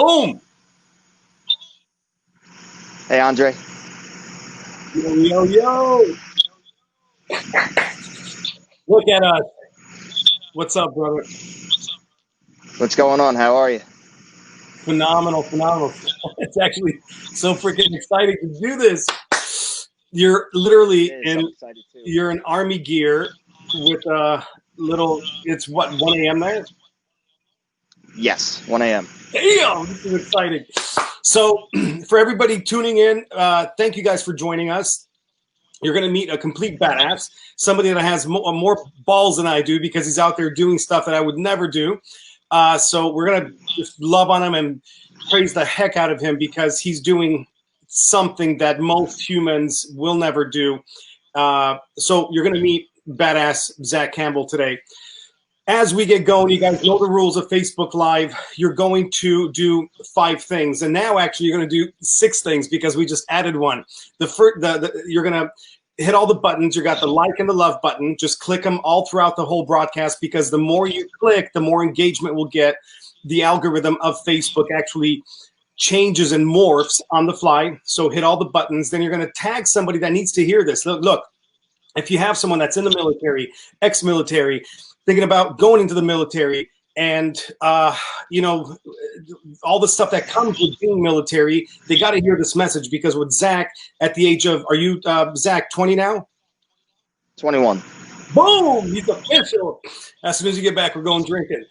Boom. Hey, Andre. Yo, yo, yo. Look at us. What's up, brother? What's going on? How are you? Phenomenal, phenomenal. It's actually so freaking exciting to do this. You're literally you're in army gear with a little, it's what, 1 a.m. there? Yes, 1 a.m. Damn, this is exciting. So for everybody tuning in, thank you guys for joining us. You're going to meet a complete badass, somebody that has more balls than I do because he's out there doing stuff that I would never do. So we're going to just love on him and praise the heck out of him because he's doing something that most humans will never do. So you're going to meet badass Zach Campbell today. As we get going, you guys know the rules of Facebook Live. You're going to do 5 things, and now actually you're going to do 6 things because we just added one. You're going to hit all the buttons. You got the like and the love button. Just click them all throughout the whole broadcast because the more you click, the more engagement we'll get. The algorithm of Facebook actually changes and morphs on the fly. So hit all the buttons. Then you're going to tag somebody that needs to hear this. Look, if you have someone that's in the military, ex-military, thinking about going into the military and, you know, all the stuff that comes with being military, they got to hear this message because with Zach at the age of, are you, Zach, 20 now? 21. Boom, he's official. As soon as you get back, we're going drinking.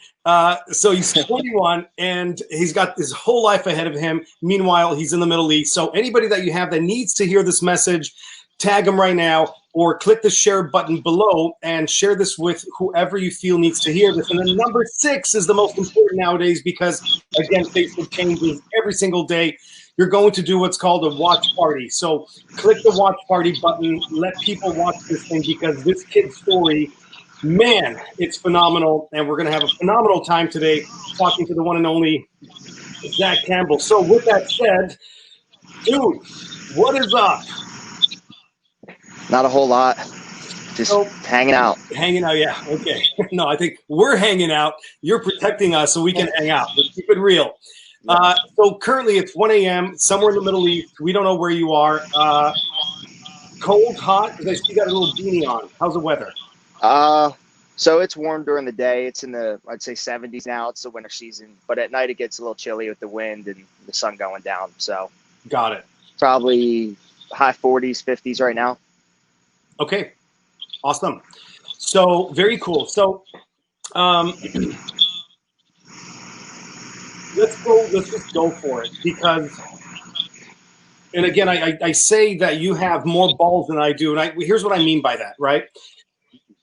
So he's 21 and he's got his whole life ahead of him. Meanwhile, he's in the Middle East. So anybody that you have that needs to hear this message, tag him right now or click the share button below and share this with whoever you feel needs to hear this. And then number 6 is the most important nowadays because, again, Facebook changes every single day. You're going to do what's called a watch party. So click the watch party button. Let people watch this thing because this kid's story, man, it's phenomenal. And we're going to have a phenomenal time today talking to the one and only Zach Campbell. So with that said, dude, what is up? Not a whole lot. Just hanging out. Hanging out, yeah. Okay. No, I think we're hanging out. You're protecting us so we can hang out. Let's keep it real. So currently it's 1 a.m. somewhere in the Middle East. We don't know where you are. Cold, hot? Because I see you got a little beanie on. How's the weather? So it's warm during the day. It's in the, I'd say 70s now. It's the winter season. But at night it gets a little chilly with the wind and the sun going down. So got it. Probably high 40s, 50s right now. Okay. Awesome. So very cool. So let's just go for it because, and again, I say that you have more balls than I do. And here's what I mean by that, right?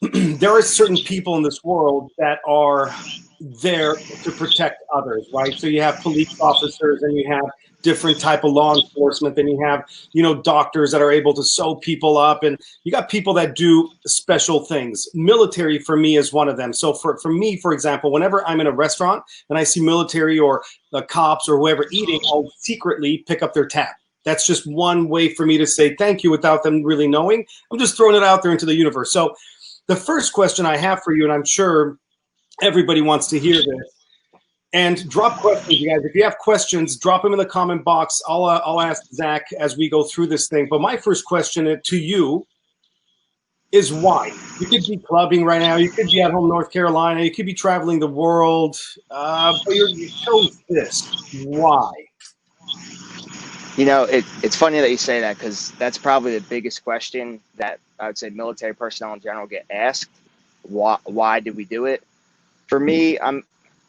There are certain people in this world that are there to protect others, right? So you have police officers and you have different type of law enforcement, then you have, you know, doctors that are able to sew people up, and you got people that do special things. Military for me is one of them. So for me, for example, whenever I'm in a restaurant and I see military or the cops or whoever eating, I'll secretly pick up their tab. That's just one way for me to say thank you without them really knowing. I'm just throwing it out there into the universe. So the first question I have for you, and I'm sure everybody wants to hear this, and drop questions, you guys. If you have questions, drop them in the comment box. I'll ask Zach as we go through this thing. But my first question to you is why? You could be clubbing right now. You could be at home in North Carolina. You could be traveling the world. But you chose this. Why? You know, it's funny that you say that because that's probably the biggest question that I would say military personnel in general get asked. Why did we do it? For me,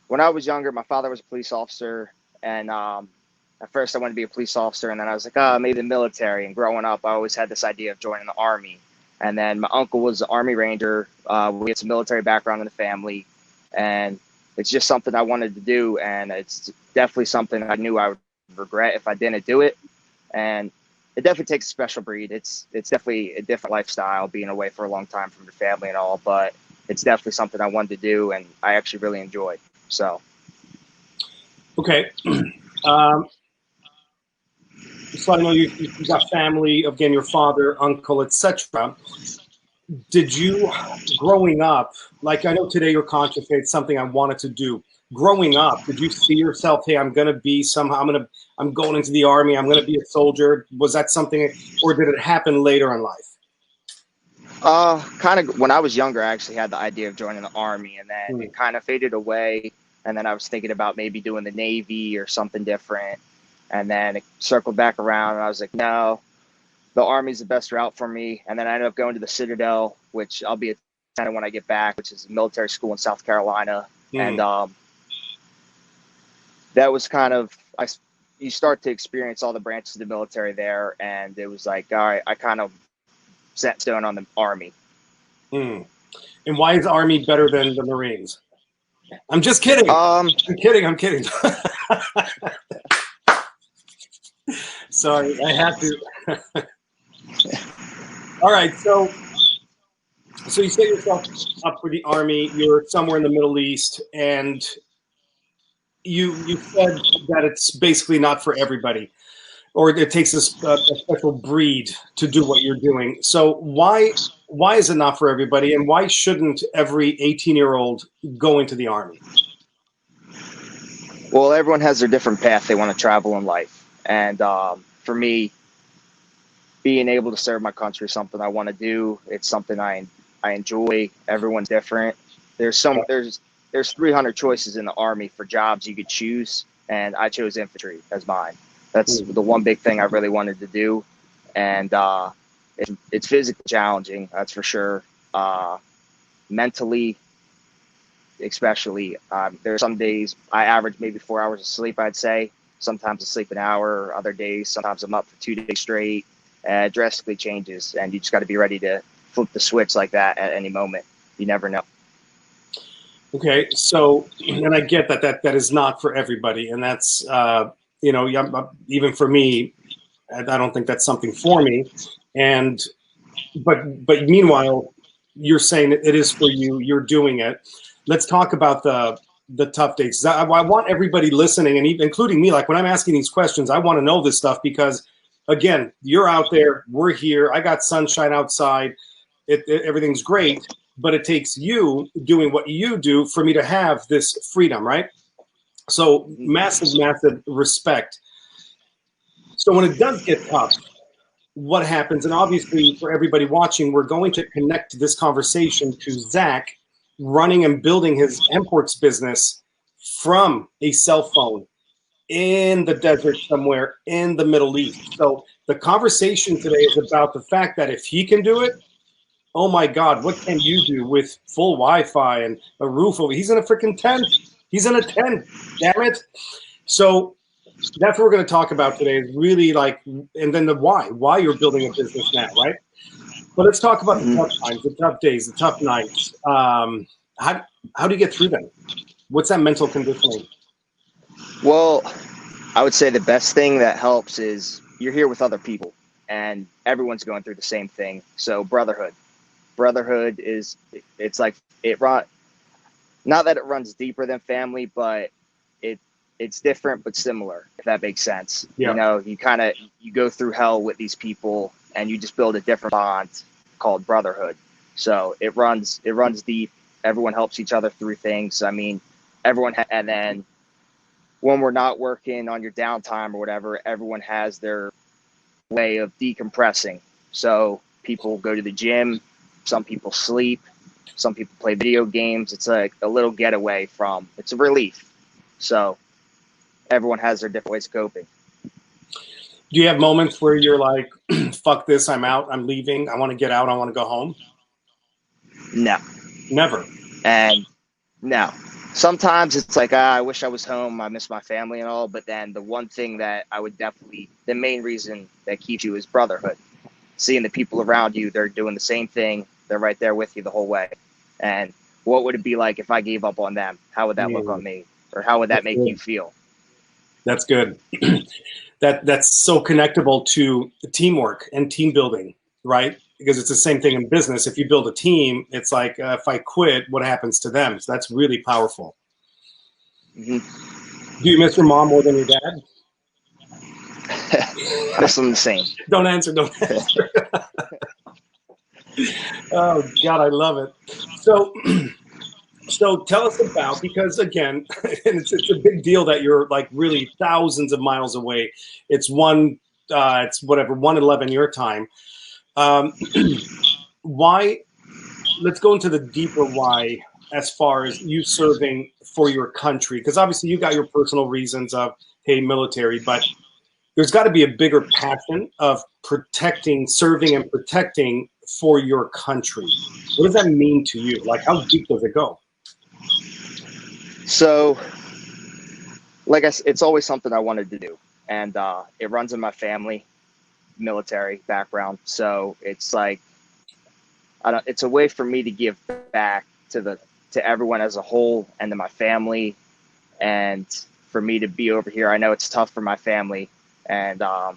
when I was younger, my father was a police officer, and at first I wanted to be a police officer, and then I was like, maybe the military. And growing up, I always had this idea of joining the Army. And then my uncle was an Army Ranger. We had some military background in the family, and it's just something I wanted to do, and it's definitely something I knew I would regret if I didn't do it. And it definitely takes a special breed. It's definitely a different lifestyle, being away for a long time from your family and all, but it's definitely something I wanted to do, and I actually really enjoyed. So, okay. So I know you got family, again, your father, uncle, etc. Did you, growing up, like I know today you're conscious, it's something I wanted to do. growing up, did you see yourself, hey, I'm going to be somehow, I'm going into the Army, I'm going to be a soldier? Was that something, or did it happen later in life? Kind of when I was younger, I actually had the idea of joining the Army, and then it kind of faded away. And then I was thinking about maybe doing the Navy or something different. And then it circled back around, and I was like, no, the Army's the best route for me. And then I ended up going to the Citadel, which I'll be attending when I get back, which is a military school in South Carolina. And that was kind of, you start to experience all the branches of the military there. And it was like, all right, I kind of set stone on the Army. And why is the Army better than the Marines? I'm just kidding. I'm kidding. Sorry, I had to. All right, so you set yourself up for the Army. You're somewhere in the Middle East, and you said that it's basically not for everybody, or it takes a special breed to do what you're doing. So why is it not for everybody, and why shouldn't every 18-year-old go into the Army? Well, everyone has their different path they want to travel in life. And for me, being able to serve my country is something I want to do. It's something I enjoy. Everyone's different. There's 300 choices in the Army for jobs you could choose, and I chose infantry as mine. That's the one big thing I really wanted to do. And it's physically challenging, that's for sure. Mentally, especially, there are some days I average maybe 4 hours of sleep, I'd say. Sometimes I sleep an hour, other days, sometimes I'm up for 2 days straight. It drastically changes, and you just got to be ready to flip the switch like that at any moment. You never know. Okay, so, and I get that is not for everybody, and that's, you know, even for me, I don't think that's something for me. And, but meanwhile, you're saying it is for you, you're doing it. Let's talk about the tough days. I want everybody listening, and even including me, like when I'm asking these questions, I want to know this stuff because, again, you're out there, we're here, I got sunshine outside, everything's great, but it takes you doing what you do for me to have this freedom, right? So massive, massive respect. So when it does get tough, what happens? And obviously for everybody watching, we're going to connect this conversation to Zach running and building his Hempworx business from a cell phone in the desert somewhere in the Middle East. So the conversation today is about the fact that if he can do it, oh my God, what can you do with full Wi-Fi and a roof over? He's in a freaking tent. He's in a tent, damn it. So that's what we're going to talk about today, is really like, and then the why you're building a business now, right? But let's talk about the tough times, the tough days, the tough nights. How do you get through them? What's that mental conditioning? Well, I would say the best thing that helps is you're here with other people, and everyone's going through the same thing. So brotherhood is, it's like not that it runs deeper than family, but it's different but similar, if that makes sense. Yeah. You know, you go through hell with these people, and you just build a different bond called brotherhood. So it runs deep. Everyone helps each other through things. I mean, and then when we're not working on your downtime or whatever, everyone has their way of decompressing. So people go to the gym, some people sleep, some people play video games. It's like a little getaway it's a relief. So everyone has their different ways of coping. Do you have moments where you're like, fuck this, I'm out, I'm leaving, I want to get out, I want to go home? No. Never. And no. Sometimes it's like, I wish I was home, I miss my family and all, but then the one thing that the main reason that keeps you is brotherhood. Seeing the people around you, they're doing the same thing, they're right there with you the whole way. And what would it be like if I gave up on them? How would that look on me? Or how would that make you feel? That's good. That's so connectable to teamwork and team building, right? Because it's the same thing in business. If you build a team, it's like, if I quit, what happens to them? So that's really powerful. Mm-hmm. Do you miss your mom more than your dad? Miss them the same. Don't answer. Oh God, I love it. So So tell us about, because again, and it's a big deal that you're like really thousands of miles away. It's it's whatever, 1:11 your time. Um, why? Let's go into the deeper why as far as you serving for your country, because obviously you got your personal reasons of, hey, military, but there's got to be a bigger passion of serving and protecting for your country. What does that mean to you? Like, how deep does it go? So, like I said, it's always something I wanted to do, and it runs in my family, military background. So it's like, it's a way for me to give back to everyone as a whole and to my family, and for me to be over here. I know it's tough for my family, and I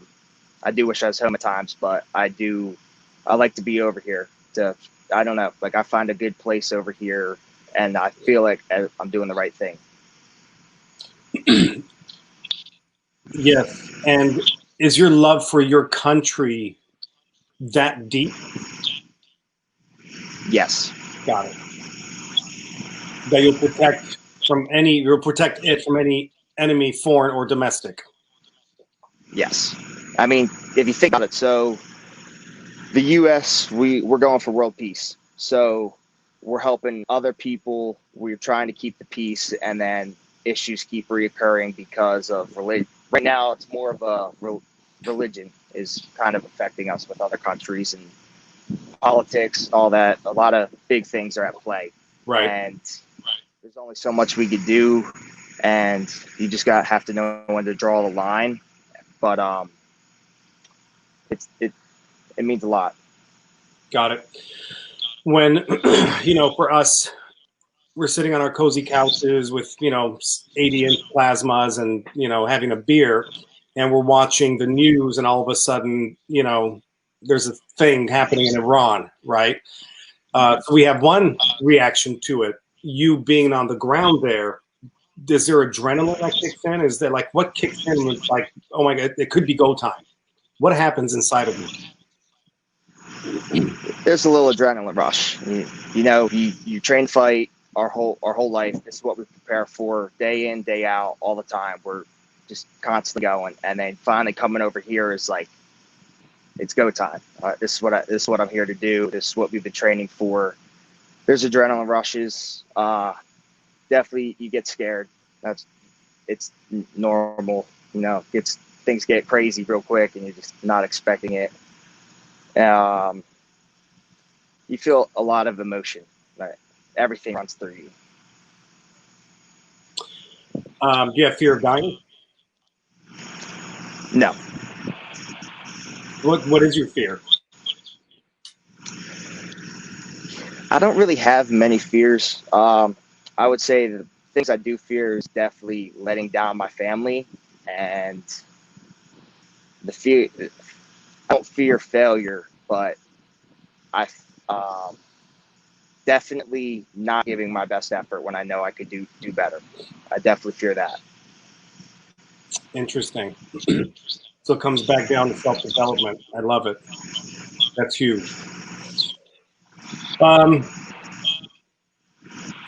do wish I was home at times, but I like to be over here. I don't know, like I find a good place over here, and I feel like I'm doing the right thing. Yes. And is your love for your country that deep? Yes. Got it. That you'll protect it from any enemy, foreign or domestic. Yes. I mean, if you think about it, so the U.S., we're going for world peace. So we're helping other people. We're trying to keep the peace, and then issues keep reoccurring because of religion. Right now, it's more of a religion is kind of affecting us with other countries, and politics, all that. A lot of big things are at play. Right. And there's only so much we could do, and you just have to know when to draw the line. But it means a lot. Got it. When for us, we're sitting on our cozy couches with 80-inch plasmas and having a beer, and we're watching the news, and all of a sudden there's a thing happening in Iran, right? So we have one reaction to it. You being on the ground there, is there adrenaline that kicks in? Is there like, what kicks in with like, oh my God, it could be go time? What happens inside of you? There's a little adrenaline rush. You train fight our whole life. This is what we prepare for day in, day out, all the time. We're just constantly going, and then finally coming over here is like, it's go time. This is what I'm here to do. This is what we've been training for. There's adrenaline rushes. Definitely, you get scared. It's normal. Things get crazy real quick, and you're just not expecting it. You feel a lot of emotion. Right? Everything runs through you. Do you have fear of dying? No. What is your fear? I don't really have many fears. I would say the things I do fear is definitely letting down my family, and the fear. I don't fear failure, but I definitely not giving my best effort when I know I could do better. I definitely fear that. Interesting. So it comes back down to self-development. I love it. That's huge. All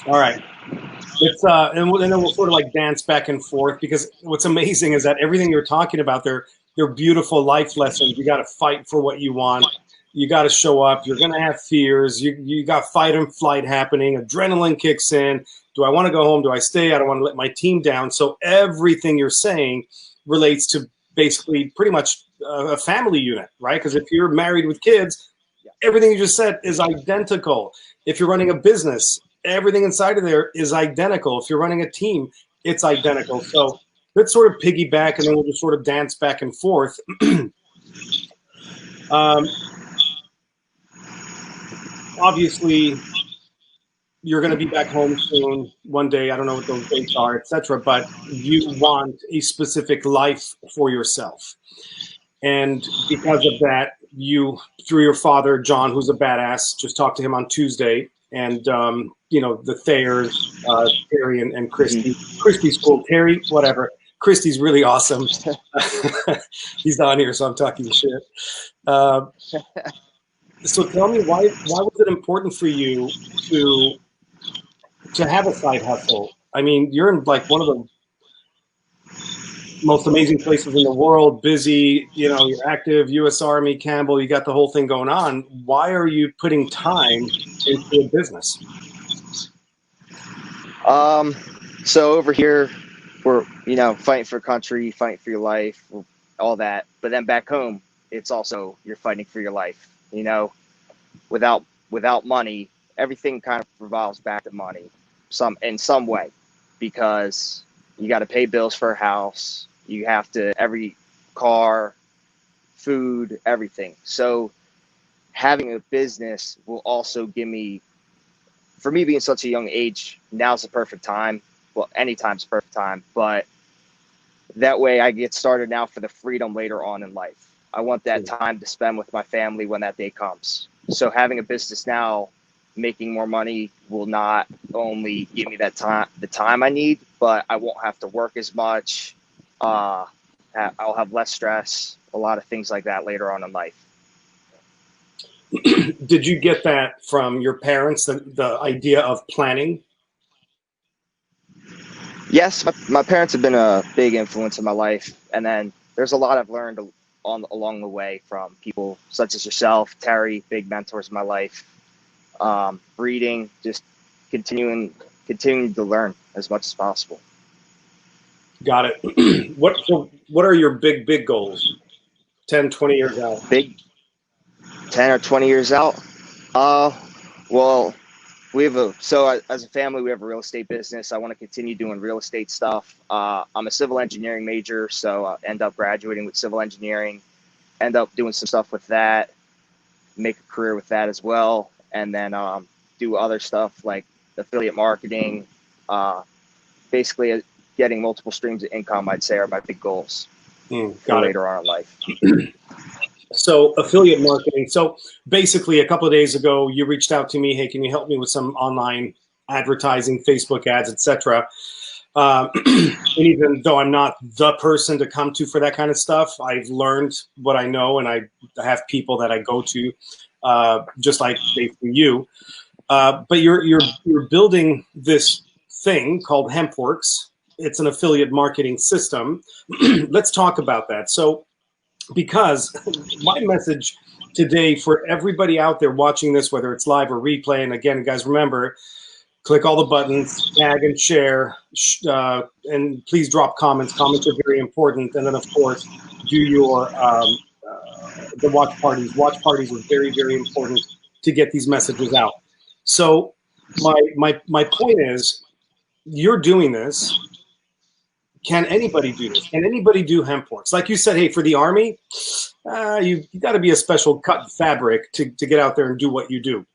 right. It's and then we'll sort of like dance back and forth, because what's amazing is that everything you're talking about, they're beautiful life lessons. You got to fight for what you want. You got to show up. You're going to have fears. You got fight and flight happening. Adrenaline kicks in. Do I want to go home? Do I stay? I don't want to let my team down. So everything you're saying relates to basically pretty much a family unit, right? Because if you're married with kids, everything you just said is identical. If you're running a business, everything inside of there is identical. If you're running a team, it's identical. So let's sort of piggyback, and then we'll just sort of dance back and forth. Obviously, you're going to be back home soon, one day. I don't know what those dates are, etc. But you want a specific life for yourself. And because of that, you, through your father, John, who's a badass, just talked to him on Tuesday. And, the Thayers, Terry and Christy. Christy's cool. Terry, whatever. Christy's really awesome. He's on here, so I'm talking shit. So tell me, why was it important for you to to have a side hustle? I mean, you're in like one of the most amazing places in the world, busy, you know, you're active, U.S. Army, Campbell, you got the whole thing going on. Why are you putting time into a business? So over here, we're, you know, fighting for country, fighting for your life, all that. But then back home, it's also, you're fighting for your life, you know, without money, everything kind of revolves back to money in some way, because you got to pay bills for a house. You have to, every car, food, everything. So having a business will also give me, for me being such a young age, now's the perfect time. Well, anytime's the perfect time, but that way I get started now for the freedom later on in life. I want that time to spend with my family when that day comes. So having a business now, making more money, will not only give me that time, the time I need, but I won't have to work as much. I'll have less stress, a lot of things like that later on in life. Did you get that from your parents, the idea of planning? Yes, my parents have been a big influence in my life, and then there's a lot I've learned along the way from people such as yourself, Terry, big mentors in my life. Reading, just continuing to learn as much as possible. Got it. What are your big goals? 10, 20 years out? Big 10 or 20 years out? Well, as a family, we have a real estate business. I want to continue doing real estate stuff. I'm a civil engineering major, so I end up graduating with civil engineering, end up doing some stuff with that, make a career with that as well, and then do other stuff like affiliate marketing. Basically, getting multiple streams of income, I'd say, are my big goals for later on in life. So affiliate marketing. So basically a couple of days ago, you reached out to me, hey, can you help me with some online advertising, Facebook ads, etc. And even though I'm not the person to come to for that kind of stuff, I've learned what I know, and I have people that I go to, just like basically you. But you're building this thing called Hempworx. It's an affiliate marketing system. Let's talk about that. So, because my message today for everybody out there watching this, whether it's live or replay, and again, guys, remember, click all the buttons, tag and share, and please drop comments. Comments are very important. And then, of course, do your the watch parties. Watch parties are very, very important to get these messages out. So my point is, you're doing this. Can anybody do this? Can anybody do Hempworx? Like you said, hey, for the Army, you got to be a special cut fabric to get out there and do what you do.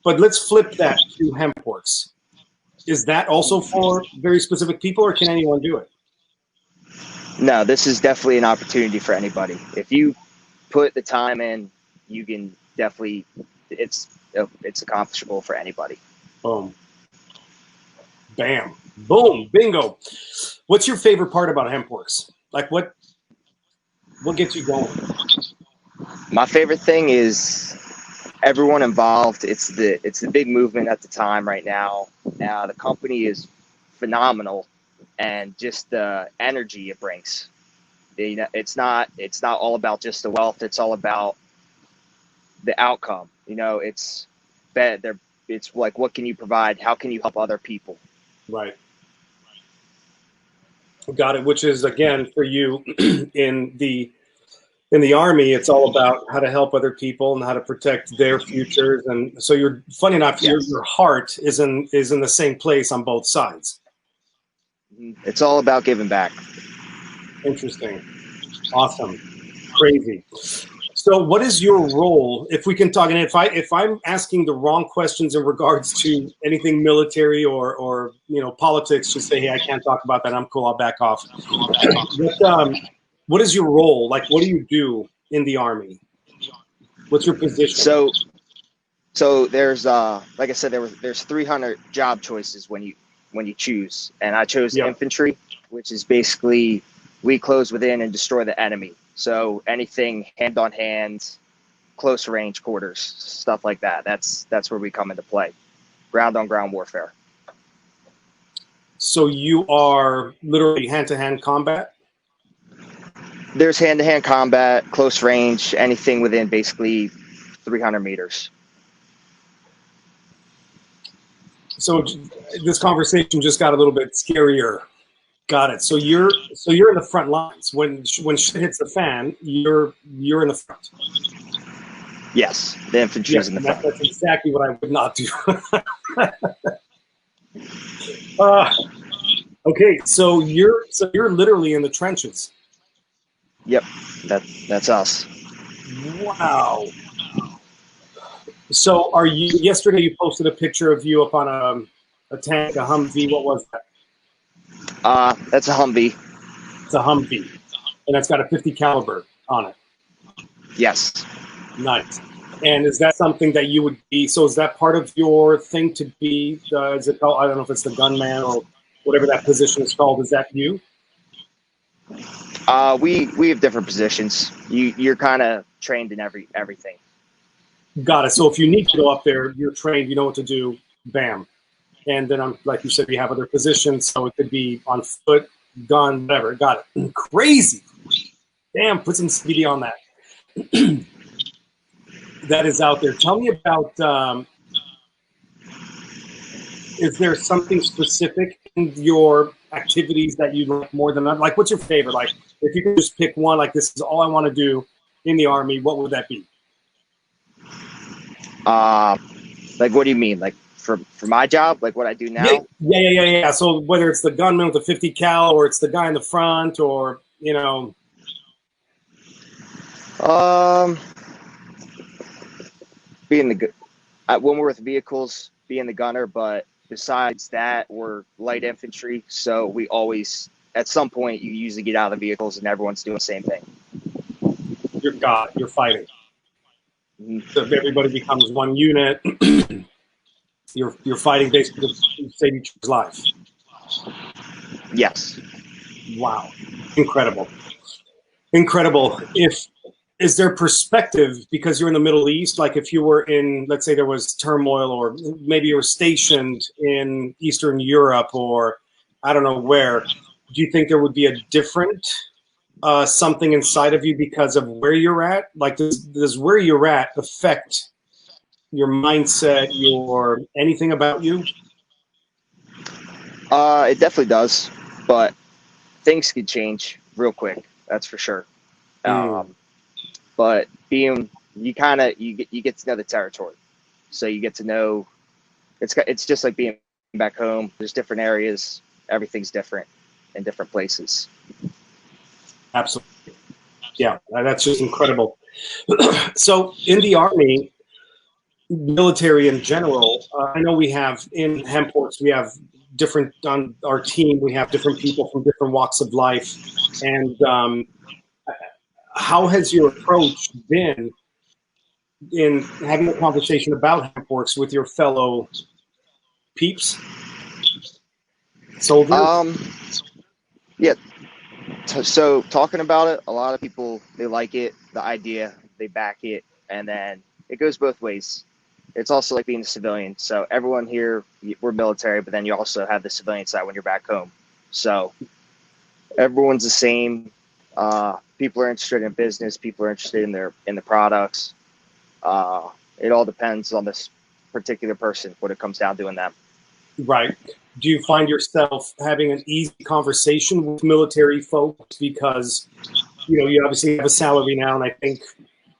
But let's flip that to Hempworx. Is that also for very specific people, or can anyone do it? No, this is definitely an opportunity for anybody. If you put the time in, you can definitely, it's accomplishable for anybody. Boom. Bam. Boom. Bingo. What's your favorite part about Hempworx? Like what gets you going? My favorite thing is everyone involved. It's the big movement at the time right now. The company is phenomenal, and just the energy it brings. You know, it's not all about just the wealth. It's all about the outcome. You know, it's like, what can you provide? How can you help other people? Right. Got it. Which is, again, for you in the Army, it's all about how to help other people and how to protect their futures. And so you're, funny enough, Yes. your heart is in the same place on both sides. It's all about giving back. Interesting. Awesome. Crazy. So what is your role, if we can talk, and if I'm asking the wrong questions in regards to anything military or you know, politics, just say, hey, I can't talk about that. I'm cool. I'll back off. What is your role? Like, what do you do in the Army? What's your position? So there's like I said, there's 300 job choices when you choose, and I chose infantry, which is basically we close within and destroy the enemy. So anything hand on hand, close range quarters, stuff like that. That's where we come into play. Ground on ground warfare. So you are literally hand-to-hand combat? There's hand-to-hand combat, close range, anything within basically 300 meters. So this conversation just got a little bit scarier. Got it. So you're in the front lines when shit hits the fan. You're in the front. Yes, the infantry's in the front. That's exactly what I would not do. Okay, so you're literally in the trenches. Yep, that's us. Wow. So are you? Yesterday you posted a picture of you up on a tank, a Humvee. What was that? That's a Humvee. It's a Humvee, and it's got a 50 caliber on it. Yes. Nice. And is that something that you would be? So is that part of your thing to be? Is it called? I don't know if it's the gunman or whatever that position is called. Is that you? We have different positions. You're kind of trained in everything. Got it. So if you need to go up there, you're trained. You know what to do. Bam. And then, like you said, we have other positions. So it could be on foot, gun, whatever. Got it. Crazy. Damn. Put some speedy on that. That is out there. Tell me about. Is there something specific in your activities that you like more than others? Like, what's your favorite? Like, if you could just pick one, like this is all I want to do in the Army, what would that be? Like, what do you mean? Like for my job, like what I do now? Yeah. So whether it's the gunman with the 50 cal, or it's the guy in the front, or you know. Being when we're with vehicles, being the gunner, but besides that, we're light infantry, so we always, at some point, you usually get out of the vehicles and everyone's doing the same thing. You're fighting. So if everybody becomes one unit, you're fighting basically to save each other's lives. Yes. Wow. Incredible. Is there perspective, because you're in the Middle East, like if you were in, let's say there was turmoil, or maybe you were stationed in Eastern Europe, or I don't know where, do you think there would be a different something inside of you because of where you're at? Like, does where you're at affect your mindset, your anything about you? It definitely does, but things could change real quick. That's for sure. But you get to know the territory, so you get to know it's just like being back home. There's different areas, everything's different in different places. Absolutely. Yeah, that's just incredible. So in the Army, military in general, I know we have in Hempworx, we have different, on our team, we have different people from different walks of life. And how has your approach been in having a conversation about Hempworx with your fellow peeps, soldiers? Yeah. So talking about it, a lot of people, they like it, the idea, they back it, and then it goes both ways. It's also like being a civilian. So everyone here, we're military, but then you also have the civilian side when you're back home. So everyone's the same. People are interested in business. People are interested in the products. It all depends on this particular person, what it comes down to in them. Right. Do you find yourself having an easy conversation with military folks because, you obviously have a salary now, and I think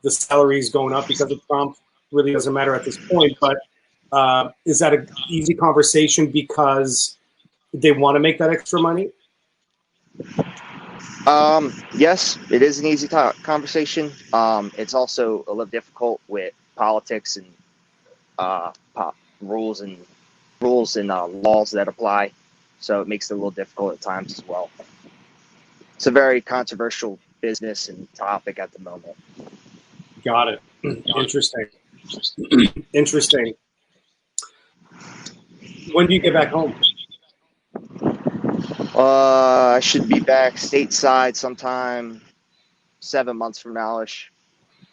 the salary is going up because of Trump. Really doesn't matter at this point, but is that an easy conversation because they want to make that extra money? Yes, it is an easy conversation. It's also a little difficult with politics and rules and laws that apply. So it makes it a little difficult at times as well. It's a very controversial business and topic at the moment. Got it. Interesting. Interesting. When do you get back home? I should be back stateside sometime 7 months from now-ish.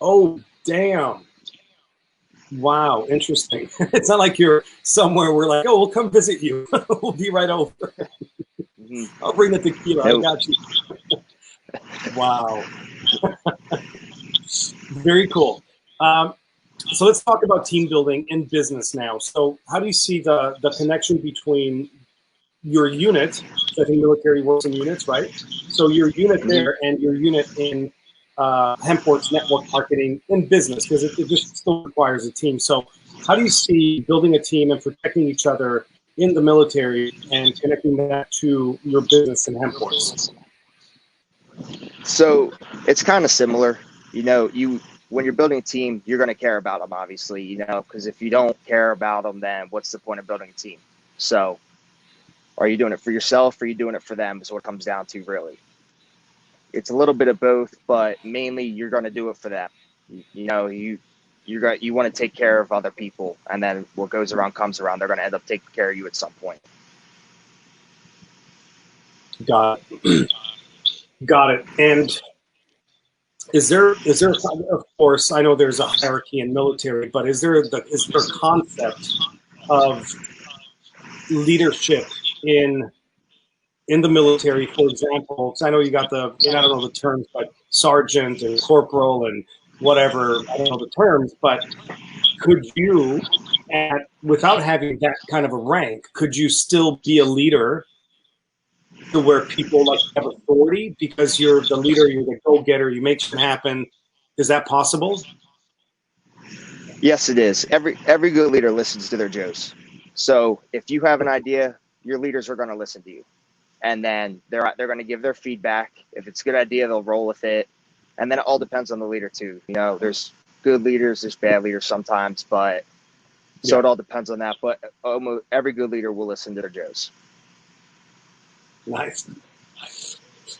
Oh, damn. Wow, interesting. It's not like you're somewhere we're like, oh, we'll come visit you. We'll be right over. Mhm. I'll bring the tequila. I Nope. got you. Wow. Very cool. So let's talk about team building in business now. So how do you see the connection between your unit? So I think military works in units, right? So your unit Mhm. there and your unit in Hempworx network marketing in business, because it just still requires a team. So how do you see building a team and protecting each other in the military and connecting that to your business in Hempworx? So it's kind of similar. You when you're building a team, you're going to care about them, obviously. Because if you don't care about them, then what's the point of building a team? So, are you doing it for yourself, or are you doing it for them? Is what it comes down to, really. It's a little bit of both, but mainly you're going to do it for them. You want to take care of other people, and then what goes around comes around. They're going to end up taking care of you at some point. Got it. Got it. And is there of course I know there's a hierarchy in military, but is there a concept of leadership in the military, for example? 'Cause I know you got I don't know the terms, but sergeant and corporal and whatever, I don't know the terms, but could you, without having that kind of a rank, could you still be a leader to where people like have authority because you're the leader, you're the go-getter, you make shit happen? Is that possible? Yes, it is. Every good leader listens to their Joes. So if you have an idea, your leaders are going to listen to you, and then they're going to give their feedback. If it's a good idea, they'll roll with it, and then it all depends on the leader too. There's good leaders, there's bad leaders sometimes, but so Yeah. it all depends on that. But almost every good leader will listen to their Joes. Nice.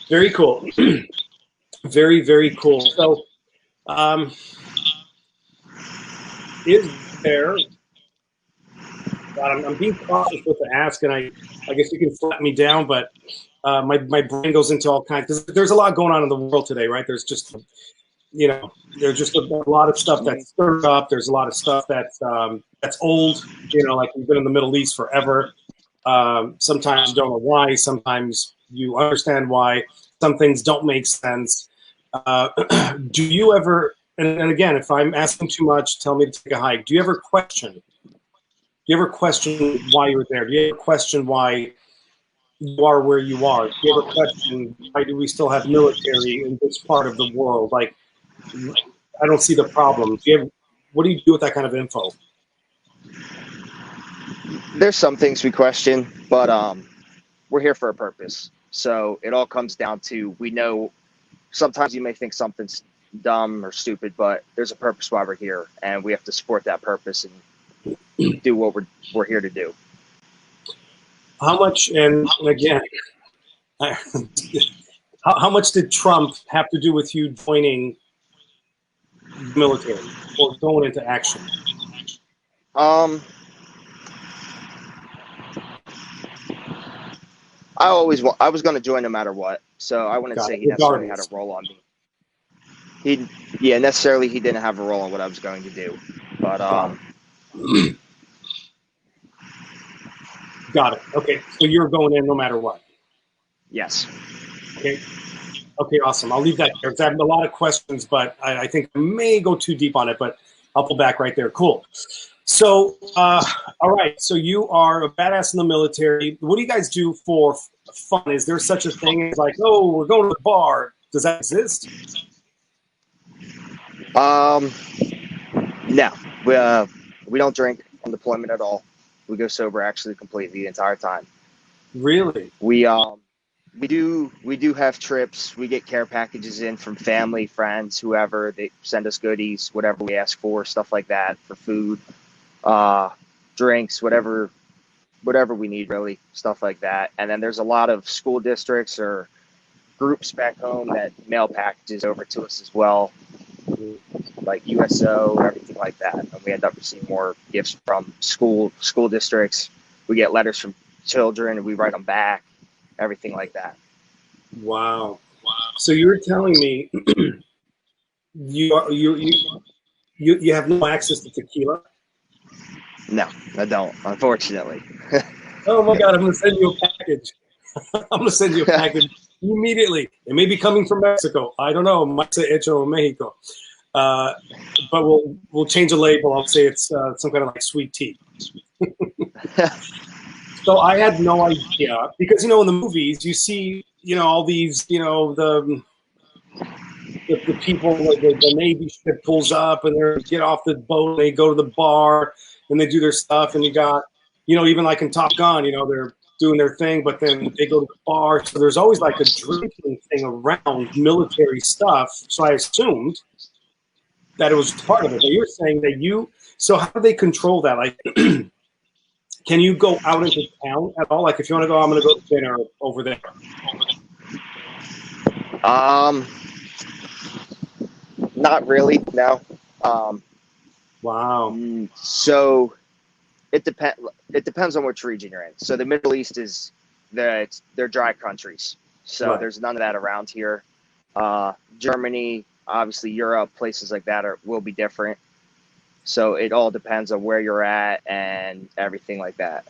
Very cool. Very, very cool. So, is there, I'm being cautious with the ask, and I guess you can flat me down, but my brain goes into all kinds, because there's a lot going on in the world today, right? There's just, there's just a lot of stuff that's stirred up. There's a lot of stuff that's old, like we've been in the Middle East forever. Sometimes you don't know why. Sometimes you understand why. Some things don't make sense. Do you ever, and again, if I'm asking too much, tell me to take a hike. Do you ever question? Do you ever question why you're there? Do you ever question why you are where you are? Do you ever question why do we still have military in this part of the world? Like, I don't see the problem. What do you do with that kind of info? There's some things we question, but we're here for a purpose. So it all comes down to, we know sometimes you may think something's dumb or stupid, but there's a purpose why we're here, and we have to support that purpose and do what we're here to do. How much, and again, how much did Trump have to do with you joining the military or going into action? I was going to join no matter what, so I wouldn't say he necessarily had a role on me. He didn't have a role in what I was going to do, but Got it. Okay, so you're going in no matter what. yes. Okay. Okay, awesome. I'll leave that there because I have a lot of questions, but I think I may go too deep on it, but I'll pull back right there. Cool. So, all right. So you are a badass in the military. What do you guys do for fun? Is there such a thing as like, oh, we're going to the bar? Does that exist? No, we don't drink on deployment at all. We go sober actually completely the entire time. Really? We do have trips. We get care packages in from family, friends, whoever. They send us goodies, whatever we ask for, stuff like that, for food, drinks, whatever we need, really, stuff like that. And then there's a lot of school districts or groups back home that mail packages over to us as well, like USO, everything like that. And we end up receiving more gifts from school districts. We get letters from children, and we write them back, everything like that. Wow. So you're telling me you You have no access to tequila? No, I don't, unfortunately. Oh my God, I'm going to send you a package. I'm going to send you a package immediately. It may be coming from Mexico. I don't know. It might say hecho en Mexico. But we'll change the label. I'll say it's some kind of like sweet tea. So I had no idea because, in the movies you see, all these, the people, like the Navy ship pulls up and they get off the boat, they go to the bar and they do their stuff. And you got, even like in Top Gun, they're doing their thing, but then they go to the bar. So there's always like a drinking thing around military stuff. So I assumed that it was part of it. But you're saying that so how do they control that? Like, can you go out into town at all? Like if you want to go, I'm going to go to dinner over there. Not really, no. Wow. So it depends on which region you're in. So the Middle East they're dry countries. So Right. There's none of that around here. Germany, obviously Europe, places like that will be different. So it all depends on where you're at and everything like that.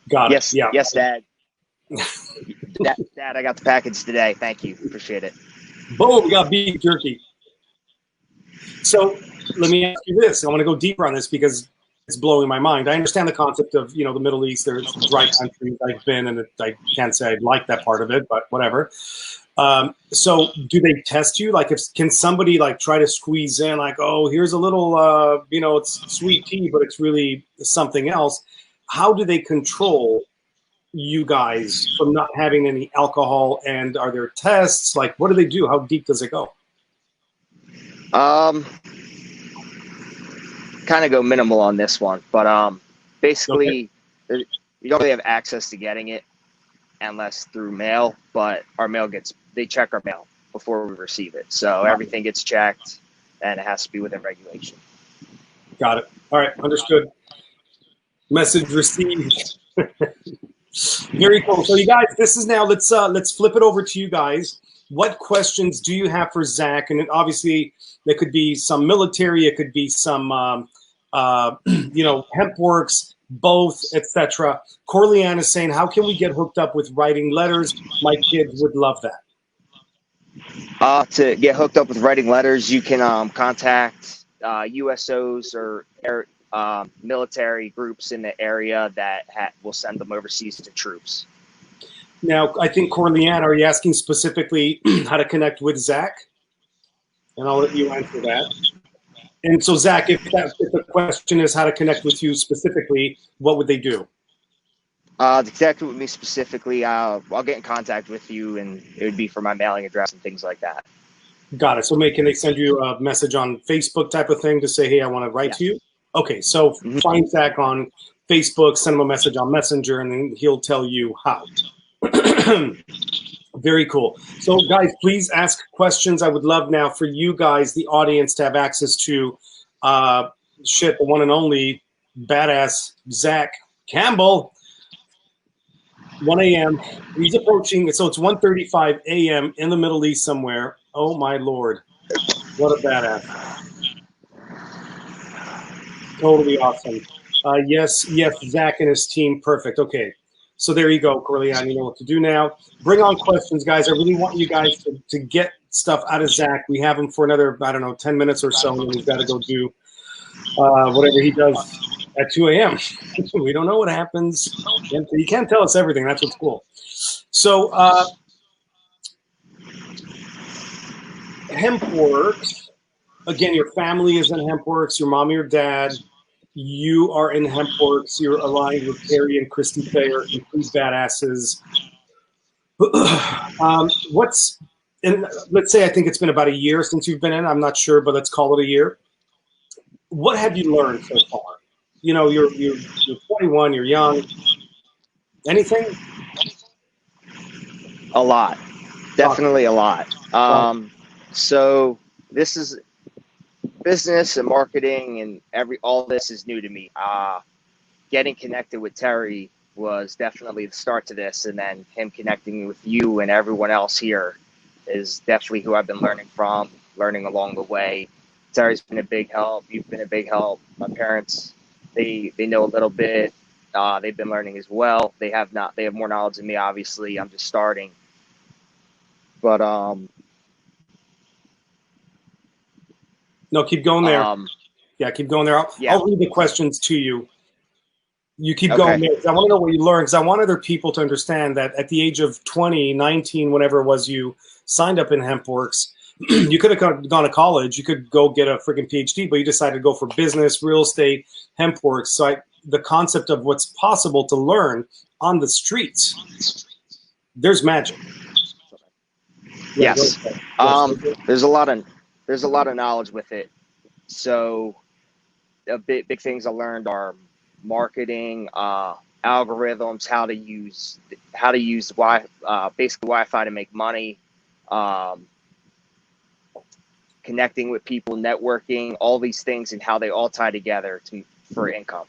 Got Yes, it. Yeah. yes, Dad. Dad, I got the package today. Thank you. Appreciate it. Boom, we got beef jerky. So let me ask you this. I want to go deeper on this because it's blowing my mind. I understand the concept of, the Middle East. There's dry countries I've been, and I can't say I like that part of it, but whatever. So do they test you? Like, can somebody like try to squeeze in like, oh, here's a little, it's sweet tea, but it's really something else. How do they control you guys from not having any alcohol? And are there tests? Like, what do they do? How deep does it go? Kind of go minimal on this one, but basically, okay. You don't really have access to getting it unless through mail. But our mail they check our mail before we receive it, so everything gets checked, and it has to be within regulation. Got it. All right, understood. Message received. Very cool. So you guys, this is now. Let's flip it over to you guys. What questions do you have for Zach? And obviously, there could be some military, it could be some, Hempworx, both, etc. Corleanne is saying, how can we get hooked up with writing letters? My kids would love that. To get hooked up with writing letters, you can contact USOs or military groups in the area that will send them overseas to troops. Now, I think, Corleanne, are you asking specifically how to connect with Zach? And I'll let you answer that. And so, Zach, if the question is how to connect with you specifically, what would they do? To connect with me specifically, I'll get in contact with you, and it would be for my mailing address and things like that. Got it. So, can they send you a message on Facebook type of thing to say, hey, I want to write to you? Okay, so find Zach on Facebook, send him a message on Messenger, and then he'll tell you how. Very cool. So, guys, please ask questions. I would love now for you guys, the audience, to have access to the one and only badass Zach Campbell. 1 a.m. He's approaching. So it's 1:35 a.m. in the Middle East somewhere. Oh my Lord, what a badass! Totally awesome. Yes, Zach and his team. Perfect. Okay. So there you go, Corleanne. You know what to do now. Bring on questions, guys. I really want you guys to get stuff out of Zach. We have him for another, 10 minutes or so, and he's got to go do whatever he does at 2 a.m. We don't know what happens. He can't tell us everything. That's what's cool. So Hempworx. Again, your family is in Hempworx. Your mom, your dad. You are in Hempworx. You're aligned with Terry and Christy Thayer, complete badasses. Let's say I think it's been about a year since you've been in. I'm not sure, but let's call it a year. What have you learned so far? You're 21. You're young. Anything? A lot, definitely a lot. So this is business and marketing, and all this is new to me. Getting connected with Terry was definitely the start to this, and then him connecting with you and everyone else here is definitely who I've been learning from, learning along the way. Terry's been a big help. You've been a big help. My parents, they know a little bit. They've been learning as well. They have more knowledge than me. Obviously, I'm just starting. But no, keep going there. Yeah, keep going there. I'll read the questions to you. You keep going there. I want to know what you learned, because I want other people to understand that at the age of 20, 19, whatever it was, you signed up in Hempworx. You could have gone to college. You could go get a freaking PhD, but you decided to go for business, real estate, Hempworx. So the concept of what's possible to learn on the streets, there's magic. Yes. There's a lot of knowledge with it. So big things I learned are marketing, algorithms, how to use basically Wi-Fi to make money, connecting with people, networking, all these things, and how they all tie together for income.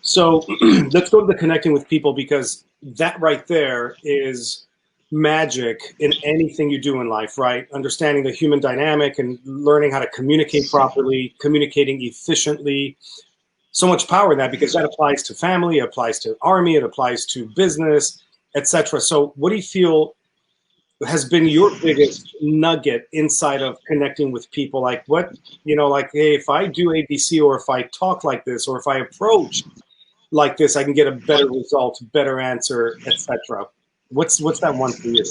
So let's go to the connecting with people, because that right there is magic in anything you do in life, right? Understanding the human dynamic and learning how to communicate properly, communicating efficiently. So much power in that, because that applies to family, it applies to army, it applies to business, etc. So what do you feel has been your biggest nugget inside of connecting with people? Like what, like, hey, if I do ABC, or if I talk like this, or if I approach like this, I can get a better result, better answer, etc. What's that one for you?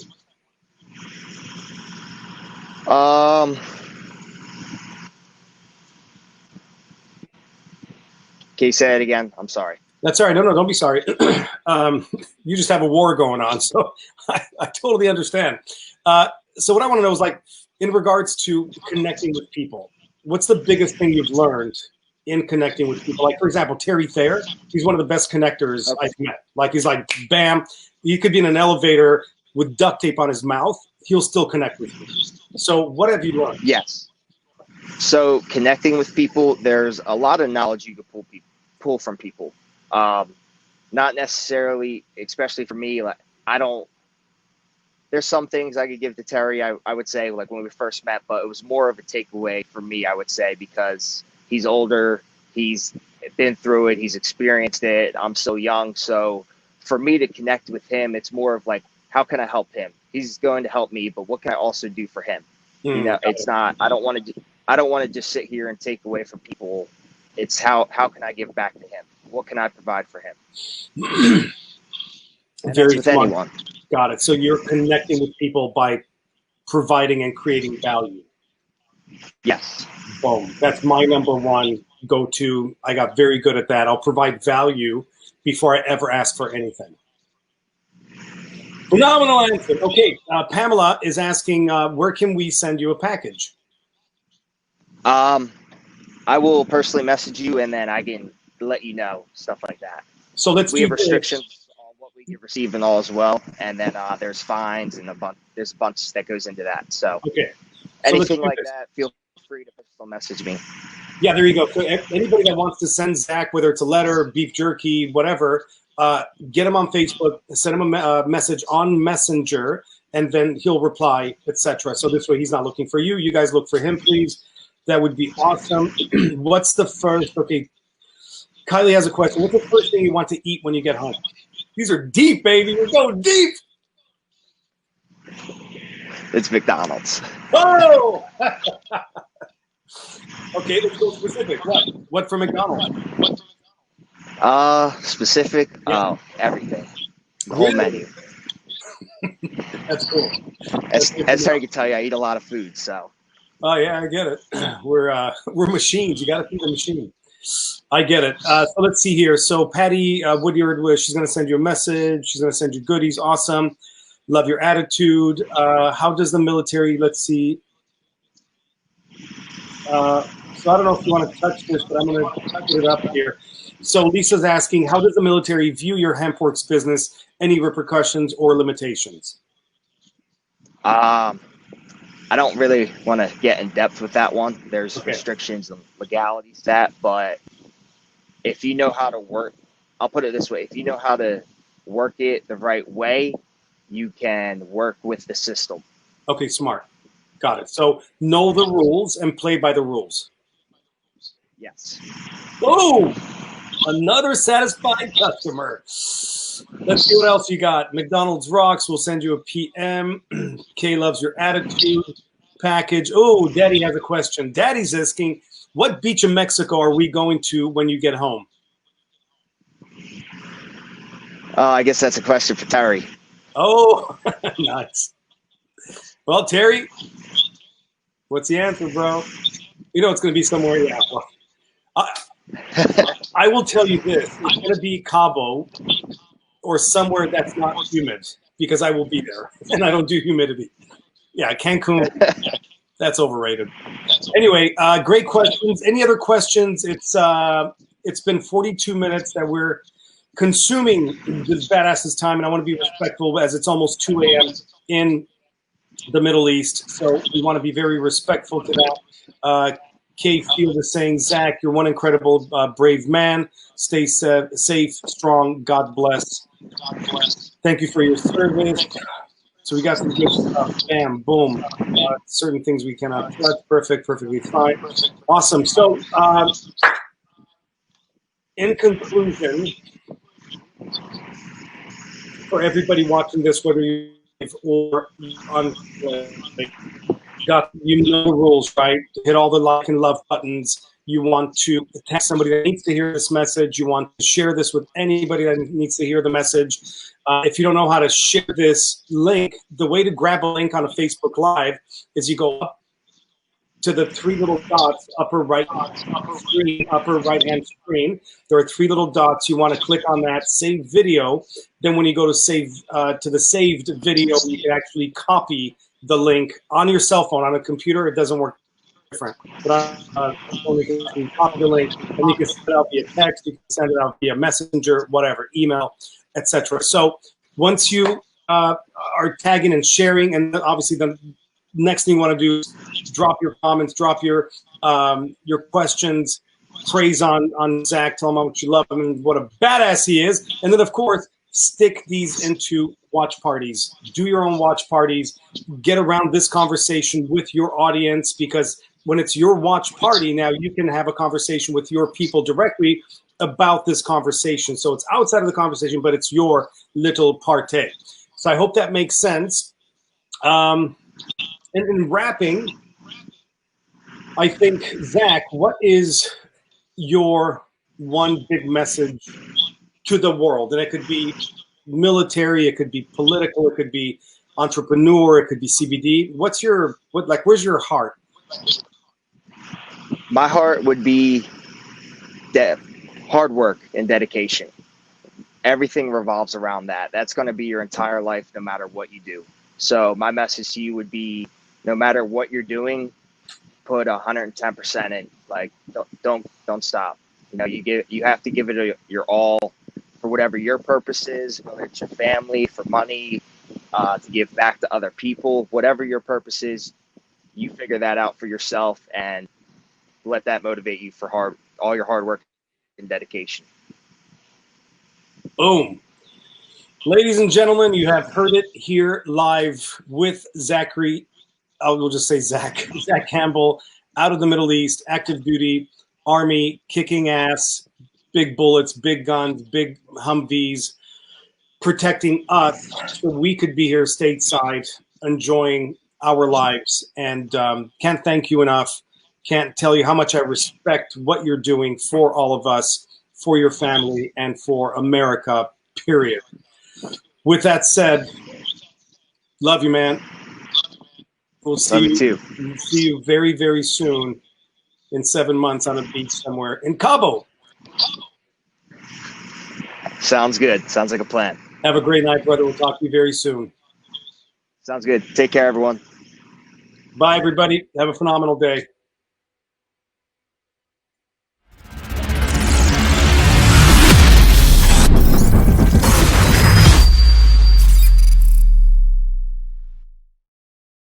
Can you say it again? I'm sorry. That's all right. No, don't be sorry. You just have a war going on, so I totally understand. So what I want to know is, like, in regards to connecting with people, what's the biggest thing you've learned in connecting with people? Like, for example, Terry Thayer, he's one of the best connectors I've met. Like, he's like, bam, he could be in an elevator with duct tape on his mouth. He'll still connect with you. So what have you learned? Yes. So connecting with people, there's a lot of knowledge you can pull from people. Not necessarily, especially for me, like there's some things I could give to Terry, I would say, like when we first met, but it was more of a takeaway for me, I would say, because he's older, he's been through it, he's experienced it. I'm still young. So for me to connect with him, it's more of like, how can I help him? He's going to help me, but what can I also do for him? It's not, I don't want to just sit here and take away from people. It's how can I give back to him? What can I provide for him? Very with smart. anyone. Got it. So you're connecting with people by providing and creating value. Yes. Boom. That's my number one go-to. I got very good at that. I'll provide value before I ever ask for anything. Phenomenal answer. Okay. Pamela is asking, where can we send you a package? I will personally message you, and then I can let you know, stuff like that. So we have restrictions on what we can receive and all as well, and then there's fines and there's a bunch that goes into that. So okay, anything like that, feel free to personal message me. Yeah, there you go. So anybody that wants to send Zach, whether it's a letter, beef jerky, whatever, get him on Facebook, send him a message on Messenger, and then he'll reply, etc. So this way he's not looking for you. You guys look for him, please. That would be awesome. What's the first? Okay, Kylie has a question. What's the first thing you want to eat when you get home? These are deep, baby. We're going deep. It's McDonald's. Oh! Okay, let's go specific. What for McDonald's? Specific? Yeah. Everything. The whole menu. That's cool. As Terry can tell you, I eat a lot of food, so. Oh yeah, I get it. We're machines. You got to feed the machine. I get it. So let's see here. So Patty Woodyard, she's going to send you a message. She's going to send you goodies. Awesome. Love your attitude. How does the military? Let's see. So I don't know if you want to touch this, but I'm going to touch it up here. So Lisa's asking, how does the military view your Hempworx business? Any repercussions or limitations? I don't really want to get in depth with that one. There's restrictions and legalities but if you know how to work, I'll put it this way. If you know how to work it the right way, you can work with the system. Okay, smart. Got it. So know the rules and play by the rules. Yes. Oh, another satisfied customer. Let's see what else you got. McDonald's rocks. We'll send you a PM. Kay loves your attitude package. Oh, Daddy has a question. Daddy's asking, what beach in Mexico are we going to when you get home? I guess that's a question for Terry. Oh, nice. Well, Terry, what's the answer, bro? You know it's going to be somewhere. Yeah. Well, I will tell you this. It's going to be Cabo or somewhere that's not humid because I will be there, and I don't do humidity. Yeah, Cancun, that's overrated. Anyway, great questions. Any other questions? It's been 42 minutes that we're consuming this badass's time, and I want to be respectful as it's almost 2 a.m. in the Middle East, so we want to be very respectful to that. Kay Field is saying, Zach, you're one incredible, brave man. Stay safe, strong. God bless. Thank you for your service. So we got some good stuff. Bam, boom. Certain things we cannot touch. Perfect, perfectly fine. Awesome. So in conclusion, for everybody watching this, whether you or on you know the rules, right? Hit all the like and love buttons. You want to text somebody that needs to hear this message. You want to share this with anybody that needs to hear the message. If you don't know how to share this link, the way to grab a link on a Facebook Live is you go up to the three little dots, upper right-hand screen. There are three little dots. You want to click on that, save video. Then when you go to save to the saved video, you can actually copy the link on your cell phone. On a computer, it doesn't work different. But you can copy the link, and you can send it out via text, you can send it out via messenger, whatever, email, etc. So once you are tagging and sharing, and obviously the next thing you want to do is drop your comments, drop your questions, praise on Zach, tell him how much you love him and what a badass he is. And then, of course, stick these into watch parties. Do your own watch parties. Get around this conversation with your audience, because when it's your watch party, now you can have a conversation with your people directly about this conversation. So it's outside of the conversation, but it's your little party. So I hope that makes sense. And in wrapping, I think, Zach, what is your one big message to the world? And it could be military, it could be political, it could be entrepreneur, it could be CBD. Where's your heart? My heart would be hard work and dedication. Everything revolves around that. That's going to be your entire life, no matter what you do. So my message to you would be, no matter what you're doing, put 110% in. Like, don't stop. You know, you have to give it your all for whatever your purpose is, whether it's your family, for money, to give back to other people, whatever your purpose is, you figure that out for yourself and let that motivate you for all your hard work and dedication. Boom. Ladies and gentlemen, you have heard it here live with Zachary. We'll just say Zach Campbell, out of the Middle East, active duty, Army, kicking ass, big bullets, big guns, big Humvees, protecting us so we could be here stateside, enjoying our lives. And can't thank you enough. Can't tell you how much I respect what you're doing for all of us, for your family, and for America, period. With that said, love you, man. We'll see you very, very soon in 7 months on a beach somewhere in Cabo. Sounds good. Sounds like a plan. Have a great night, brother. We'll talk to you very soon. Sounds good. Take care, everyone. Bye, everybody. Have a phenomenal day.